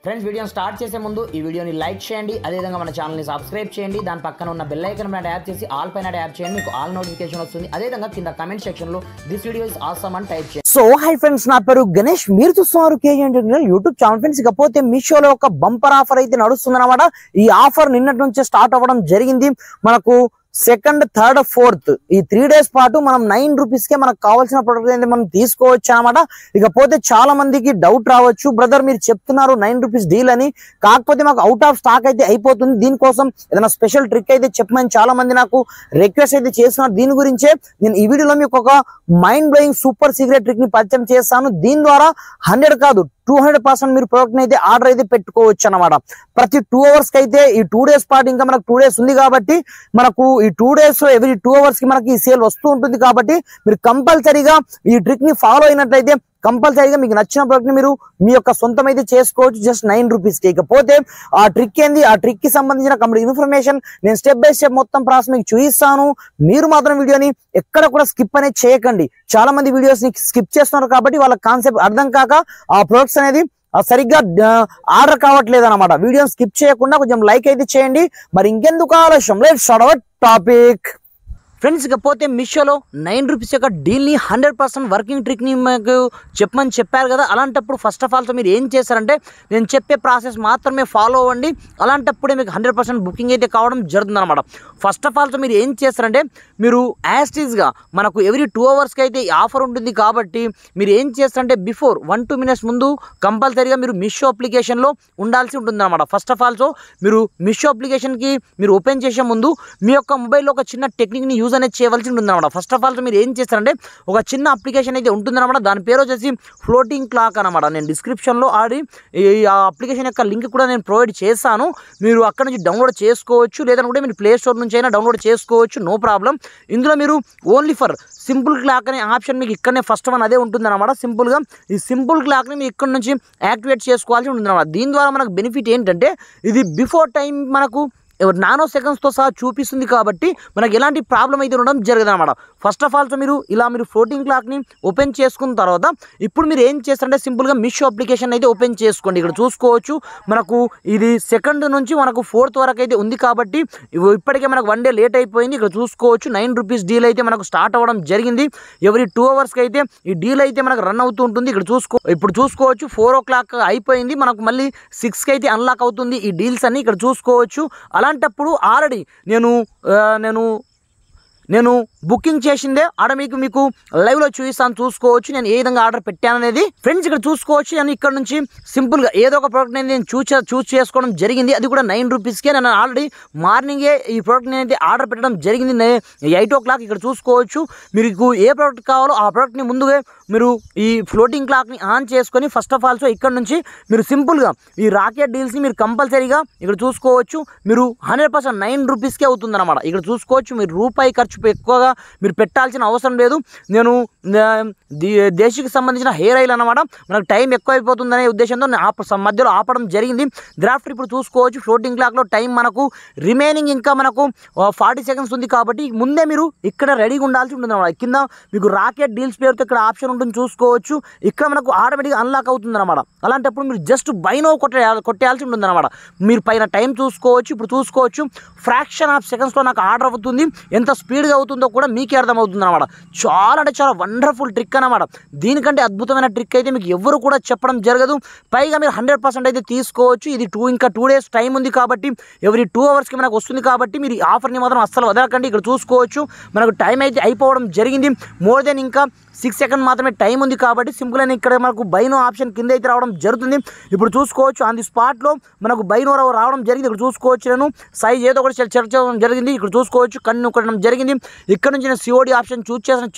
Friends వీడియోని start చేసే ముందు ఈ వీడియోని లైక్ చేయండి, అదేవిధంగా మన ఛానల్ని సబ్స్క్రైబ్ చేయండి. దాని పక్కన ఉన్న బెల్ ఐకాన్ పైన ట్యాప్ చేసి ఆల్ పైన ట్యాప్ చేయండి, మీకు ఆల్ నోటిఫికేషన్ వస్తుంది. అదేవిధంగా కింద కమెంట్ సెక్షన్ లో దిస్ వీడియో ఇస్ ఆసమ్ అని టైప్ చేయండి. సో హై ఫ్రెండ్స్, నా పేరు గణేష్, మీరు చూస్తున్నారు కేజీ యూట్యూబ్ ఛానల్. ఫ్రెండ్స్, ఇకపోతే మీషోలో ఒక బంపర్ ఆఫర్ అయితే నడుస్తుంది అనమాట. ఈ ఆఫర్ నిన్నటి నుంచే స్టార్ట్ అవ్వడం జరిగింది. మనకు సెకండ్, థర్డ్, ఫోర్త్ ఈ 3 days పాటు మనం 9 rupees కే మనకు కావాల్సిన ప్రొడక్ట్ అయితే మనం తీసుకోవచ్చు అనమాట. ఇకపోతే చాలా మందికి డౌట్ రావచ్చు, బ్రదర్ మీరు చెప్తున్నారు 9 rupees డీల్ అని, కాకపోతే మాకు అవుట్ ఆఫ్ స్టాక్ అయితే అయిపోతుంది, దీనికోసం ఏదైనా స్పెషల్ ట్రిక్ అయితే చెప్పమని చాలా మంది నాకు రిక్వెస్ట్ అయితే చేస్తున్నారు. దీని గురించే నేను ఈ వీడియోలో మీకు ఒక mind blowing super secret trick ని పరిచయం చేస్తాను. దీని ద్వారా 100 కాదు 200% మీరు ప్రోడక్ట్ అయితే ఆర్డర్ అయితే పెట్టుకోవచ్చు అనమాట. ప్రతి 2 hours కి అయితే ఈ 2 days పాటు, ఇంకా మనకు 2 days ఉంది కాబట్టి మనకు ఈ 2 days ఎవ్రీ 2 hours కి మనకి ఈ సేల్ వస్తూ ఉంటుంది. కాబట్టి మీరు కంపల్సరీగా ఈ ట్రిక్ ని ఫాలో అయినట్లయితే కంపల్సరీగా మీకు నచ్చిన ప్రోడక్ట్ ని మీరు మీ యొక్క సొంతం అయితే చేసుకోవచ్చు జస్ట్ 9 rupees కి. ఇకపోతే ఆ ట్రిక్ ఏంది, ఆ ట్రిక్ కి సంబంధించిన కంప్లీట్ ఇన్ఫర్మేషన్ నేను స్టెప్ బై స్టెప్ మొత్తం ప్రాసెస్ మీకు చూపిస్తాను. మీరు మాత్రం వీడియోని ఎక్కడ కూడా స్కిప్ అనేది చేయకండి. చాలా మంది వీడియోస్ ని స్కిప్ చేస్తున్నారు కాబట్టి వాళ్ళ కాన్సెప్ట్ అర్థం కాక ఆ ప్రొడక్ట్స్ అనేది సరిగ్గా ఆర్డర్ కావట్లేదు అనమాట. వీడియోని స్కిప్ చేయకుండా కొంచెం లైక్ అయితే చేయండి. మరి ఇంకెందుకు ఆలస్యం, let's start our topic. Friends, ఇకపోతే మీషోలో 9 rupees యొక్క డీల్ని 100% వర్కింగ్ ట్రిక్ని మీకు చెప్పమని చెప్పారు కదా. అలాంటప్పుడు ఫస్ట్ ఆఫ్ ఆల్ మీరు ఏం చేస్తారంటే, నేను చెప్పే ప్రాసెస్ మాత్రమే ఫాలో అవ్వండి. అలాంటప్పుడే మీకు 100% బుకింగ్ అయితే కావడం జరుగుతుంది అనమాట. ఫస్ట్ ఆఫ్ ఆల్ మీరు ఏం చేస్తారంటే, మీరు యాస్టీస్గా మనకు ఎవ్రీ 2 hours కి అయితే ఈ ఆఫర్ ఉంటుంది కాబట్టి మీరు ఏం చేస్తారంటే బిఫోర్ 1-2 minutes ముందు కంపల్సరీగా మీరు మీషో అప్లికేషన్లో ఉండాల్సి ఉంటుంది అనమాట. ఫస్ట్ ఆఫ్ ఆల్ మీరు మీషో అప్లికేషన్కి మీరు ఓపెన్ చేసే ముందు మీ యొక్క మొబైల్లో ఒక చిన్న టెక్నిక్ని యూజ్ అనేది చేయవలసి ఉంటుంది అనమాట. ఫస్ట్ ఆఫ్ ఆల్ మీరు ఏం చేస్తారంటే, ఒక చిన్న అప్లికేషన్ అయితే ఉంటుందన్నమాట. దాని పేరు వచ్చేసి ఫ్లోటింగ్ క్లాక్ అనమాట. నేను డిస్క్రిప్షన్లో ఆ అప్లికేషన్ యొక్క లింక్ కూడా నేను ప్రొవైడ్ చేస్తాను. మీరు అక్కడ నుంచి డౌన్లోడ్ చేసుకోవచ్చు, లేదంటే మీరు ప్లే స్టోర్ నుంచి అయినా డౌన్లోడ్ చేసుకోవచ్చు, నో ప్రాబ్లం. ఇందులో మీరు ఓన్లీ ఫర్ సింపుల్ క్లాక్ అనే ఆప్షన్ మీకు ఇక్కడనే ఫస్ట్ వన్ అదే ఉంటుంది అనమాట. సింపుల్గా ఈ సింపుల్ క్లాక్ని మీరు ఇక్కడ నుంచి యాక్టివేట్ చేసుకోవాల్సి ఉంటుంది అనమాట. దీని ద్వారా మనకు బెనిఫిట్ ఏంటంటే, ఇది బిఫోర్ టైం మనకు నానో సెకండ్స్తో సహా చూపిస్తుంది కాబట్టి మనకు ఎలాంటి ప్రాబ్లం అయితే ఉండడం జరగదు అనమాట. ఫస్ట్ ఆఫ్ ఆల్ మీరు ఫ్లోటింగ్ క్లాక్ని ఓపెన్ చేసుకున్న తర్వాత ఇప్పుడు మీరు ఏం చేస్తారంటే, సింపుల్గా మీషో అప్లికేషన్ అయితే ఓపెన్ చేసుకోండి. ఇక్కడ చూసుకోవచ్చు మనకు ఇది 2nd నుంచి మనకు 4th వరకు అయితే ఉంది కాబట్టి ఇప్పటికే మనకు 1 day లేట్ అయిపోయింది. ఇక్కడ చూసుకోవచ్చు 9 rupees డీల్ అయితే మనకు స్టార్ట్ అవ్వడం జరిగింది. ఎవ్రీ 2 hours కి అయితే ఈ డీల్ అయితే మనకు రన్ అవుతూ ఉంటుంది. ఇక్కడ ఇప్పుడు చూసుకోవచ్చు 4 o'clock అయిపోయింది, మనకు మళ్ళీ 6 కి అయితే అన్లాక్ అవుతుంది ఈ డీల్స్ అన్ని. ఇక్కడ చూసుకోవచ్చు అలాంటప్పుడు ఆల్రెడీ నేను బుకింగ్ చేసిందే ఆడ మీకు లైవ్లో చూపిస్తాను, చూసుకోవచ్చు నేను ఏ విధంగా ఆర్డర్ పెట్టాననేది. ఫ్రెండ్స్, ఇక్కడ చూసుకోవచ్చు నేను ఇక్కడ నుంచి సింపుల్గా ఏదో ఒక ప్రోడక్ట్ నేను చూస్ చేసుకోవడం జరిగింది. అది కూడా 9 rupeesకే. నేను ఆల్రెడీ మార్నింగే ఈ ప్రోడక్ట్ నేనైతే ఆర్డర్ పెట్టడం జరిగింది 8 o'clock. ఇక్కడ చూసుకోవచ్చు మీకు ఏ ప్రోడక్ట్ కావాలో ఆ ప్రోడక్ట్ని ముందుగా మీరు ఈ ఫ్లోటింగ్ క్లాక్ని ఆన్ చేసుకొని ఫస్ట్ ఆఫ్ ఆల్ ఇక్కడ నుంచి మీరు సింపుల్గా ఈ రాకెట్ డీల్స్ని మీరు కంపల్సరీగా ఇక్కడ చూసుకోవచ్చు మీరు 100% 9 rupeesకే అవుతుందన్నమాట. ఇక్కడ చూసుకోవచ్చు మీరు రూపాయి ఖర్చు ఎక్కువగా మీరు పెట్టాల్సిన అవసరం లేదు. నేను దేశీకి సంబంధించిన హెయిర్ ఆయిల్ అనమాట, మనకు టైం ఎక్కువ అయిపోతుందనే ఉద్దేశంతో మధ్యలో ఆపడం జరిగింది. గ్రాఫ్టర్ ఇప్పుడు చూసుకోవచ్చు ఫ్లోటింగ్ క్లాక్లో టైం మనకు రిమైనింగ్ ఇంకా మనకు 40 seconds ఉంది కాబట్టి ముందే మీరు ఇక్కడ రెడీగా ఉండాల్సి ఉంటుంది అనమాట. కింద మీకు రాకెట్ డీల్స్ పేరుతో ఇక్కడ ఆప్షన్ ఉంటుంది చూసుకోవచ్చు. ఇక్కడ మనకు ఆటోమేటిక్గా అన్లాక్ అవుతుంది అనమాట. అలాంటప్పుడు మీరు జస్ట్ బైనో కొట్టేయాల్సి ఉంటుంది అనమాట. మీరు పైన టైం చూసుకోవచ్చు. ఇప్పుడు చూసుకోవచ్చు ఫ్రాక్షన్ ఆఫ్ సెకండ్స్లో నాకు ఆర్డర్ అవుతుంది. ఎంత స్పీడ్గా అవుతుందో కూడా మీకే అర్థమవుతుంది అనమాట. చాలా అంటే చాలా వండర్ఫుల్ ట్రిక్ అనమాట. దీనికంటే అద్భుతమైన ట్రిక్ అయితే మీకు ఎవరు కూడా చెప్పడం జరగదు. పైగా మీరు 100% అయితే తీసుకోవచ్చు. ఇది ఇంకా 2 days టైం ఉంది కాబట్టి ఎవ్రీ 2 hours కి మనకు వస్తుంది కాబట్టి మీరు ఈ ఆఫర్ని మాత్రం అస్సలు వదలకండి. ఇక్కడ చూసుకోవచ్చు మనకు టైం అయితే అయిపోవడం జరిగింది. మోర్ దెన్ ఇంకా 6 seconds మాత్రమే టైం ఉంది కాబట్టి సింపుల్ అని ఇక్కడ మనకు బైనో ఆప్షన్ కింద అయితే రావడం జరుగుతుంది. ఇప్పుడు చూసుకోవచ్చు ఆన్ ది స్పాట్లో మనకు బైనో రావడం జరిగింది. ఇక్కడ చూసుకోవచ్చు నేను సైజ్ ఏదో ఒకటి సెర్చ్ చేయడం జరిగింది. ఇక్కడ చూసుకోవచ్చు కన్ను కొట్టడం జరిగింది. ఇక్కడ నుంచి నేను COD ఆప్షన్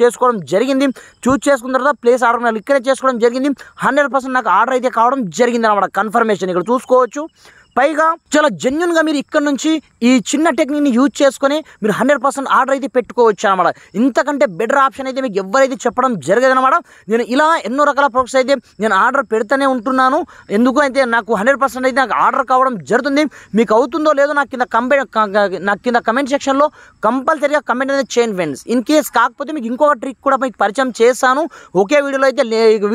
చేసుకోవడం జరిగింది. చూస్ చేసుకున్న తర్వాత ప్లేస్ ఆర్డర్ ఇక్కడే చేసుకోవడం జరిగింది. 100% నాకు ఆర్డర్ అయితే కావడం జరిగింది అనమాట. కన్ఫర్మేషన్ ఇక్కడ చూసుకోవచ్చు పైగా చాలా జెన్యున్ గా మీరు ఇక్కడ నుంచి ఈ చిన్న టెక్నిక్ ని యూజ్ చేసుకొని మీరు 100% ఆర్డర్ అయితే పెట్టుకోవచ్చు అనమాట. ఇంతకంటే బెటర్ ఆప్షన్ అయితే మీకు ఎవరైతే చెప్పడం జరగదు అనమాట. నేను ఇలా ఎన్నో రకాల ప్రొడక్ట్స్ అయితే నేను ఆర్డర్ పెడుతూనే ఉంటున్నాను. ఎందుకు అయితే నాకు 100% అయితే నాకు ఆర్డర్ కావడం జరుగుతుంది. మీకు అవుతుందో లేదో నాకు కింద కమెంట్ సెక్షన్లో కంపల్సరీగా కమెంట్ అనేది చేయండి ఫ్రెండ్స్. ఇన్ కేస్ కాకపోతే మీకు ఇంకొక ట్రిక్ కూడా మీకు పరిచయం చేస్తాను. ఒకే వీడియోలో అయితే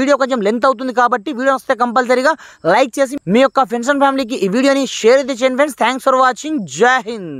వీడియో కొంచెం లెంత్ అవుతుంది కాబట్టి వీడియో వస్తే కంపల్సరీగా లైక్ చేసి మీ యొక్క ఫ్రెండ్స్ అండ్ ఫ్యామిలీకి ఈ వీడియోని షేర్ అయితే చేయండి ఫ్రెండ్స్. Thanks for watching. జై హింద్.